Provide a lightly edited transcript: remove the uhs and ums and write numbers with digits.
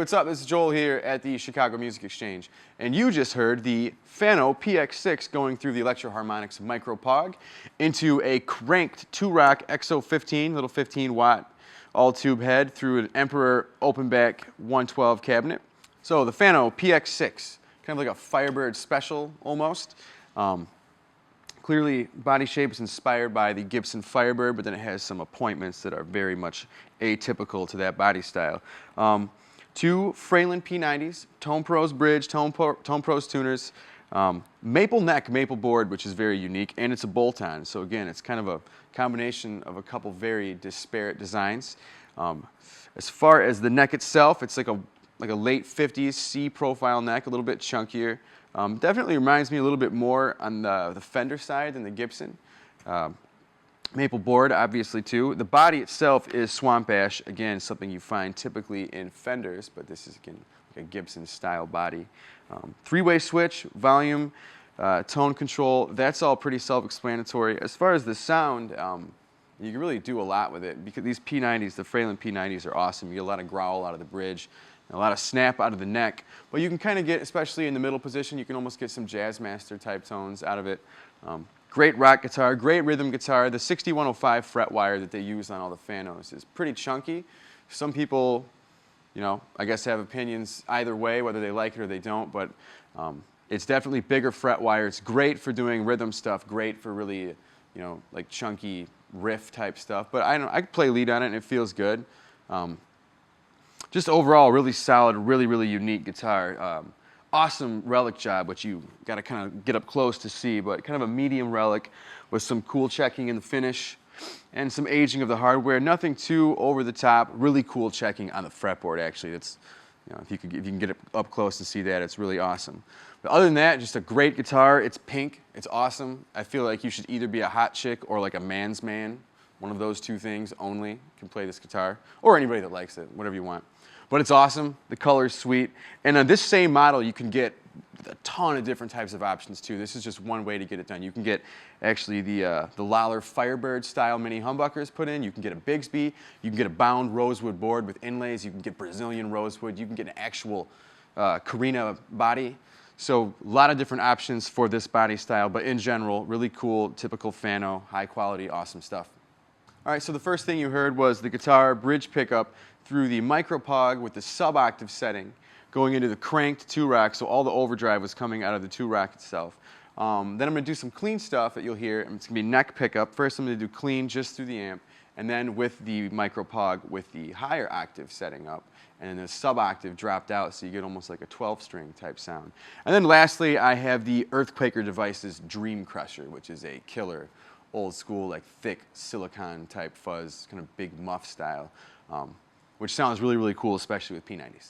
what's up? This is Joel here at the Chicago Music Exchange, and you just heard the Fano PX6 going through the Electro-Harmonix Micro POG into a cranked Two Rock EXO 15, little 15-watt all-tube head through an Emperor open-back 112 cabinet. So the Fano PX6, kind of like a Firebird special almost. Clearly, body shape is inspired by the Gibson Firebird, but then it has some appointments that are very much atypical to that body style. Two Fralin P90s, Tone Pros bridge, Tone Pros tuners, maple neck, maple board, which is very unique, and it's a bolt-on. So again, it's kind of a combination of a couple very disparate designs. As far as the neck itself, it's like a late 50s C profile neck, a little bit chunkier. Definitely reminds me a little bit more on the Fender side than the Gibson. Maple board, obviously, too. The body itself is swamp ash. Again, something you find typically in Fenders, but this is, again, like a Gibson-style body. Three-way switch, volume, tone control, that's all pretty self-explanatory. As far as the sound, you can really do a lot with it because these P90s, the Fralin P90s, are awesome. You get a lot of growl out of the bridge, a lot of snap out of the neck, but you can kind of get, especially in the middle position, you can almost get some Jazzmaster type tones out of it. Great rock guitar, great rhythm guitar. The 6105 fret wire that they use on all the Fanos is pretty chunky. Some people, you know, I guess have opinions either way, whether they like it or they don't, but it's definitely bigger fret wire. It's great for doing rhythm stuff, great for really, you know, like chunky riff type stuff, but I can play lead on it and it feels good. Just overall, really solid, really unique guitar. Awesome relic job, which you got to kind of get up close to see, but kind of a medium relic with some cool checking in the finish and some aging of the hardware. Nothing too over the top. Really cool checking on the fretboard. Actually, it's, you know, if you can get it up close to see that, it's really awesome. But other than that, just a great guitar. It's pink. It's awesome. I feel like you should either be a hot chick or like a man's man. One of those two things only can play this guitar, or anybody that likes it, whatever you want. But it's awesome. The color's sweet. And on this same model, you can get a ton of different types of options too. This is just one way to get it done. You can get actually the Lollar Firebird style mini humbuckers put in. You can get a Bigsby. You can get a bound rosewood board with inlays. You can get Brazilian rosewood. You can get an actual Carina body. So a lot of different options for this body style, but in general, really cool, typical Fano, high quality, awesome stuff. All right, so the first thing you heard was the guitar bridge pickup through the Micro POG with the sub-octave setting going into the cranked Two Rock, so all the overdrive was coming out of the Two Rock itself. Then I'm going to do some clean stuff that you'll hear, and it's going to be neck pickup. First I'm going to do clean just through the amp, and then with the Micro POG with the higher octave setting up, and then the sub-octave dropped out, so you get almost like a 12-string type sound. And then lastly, I have the Earthquaker Devices Dream Crusher, which is a killer, old school, like thick silicon type fuzz, kind of big muff style, which sounds really cool, especially with P90s.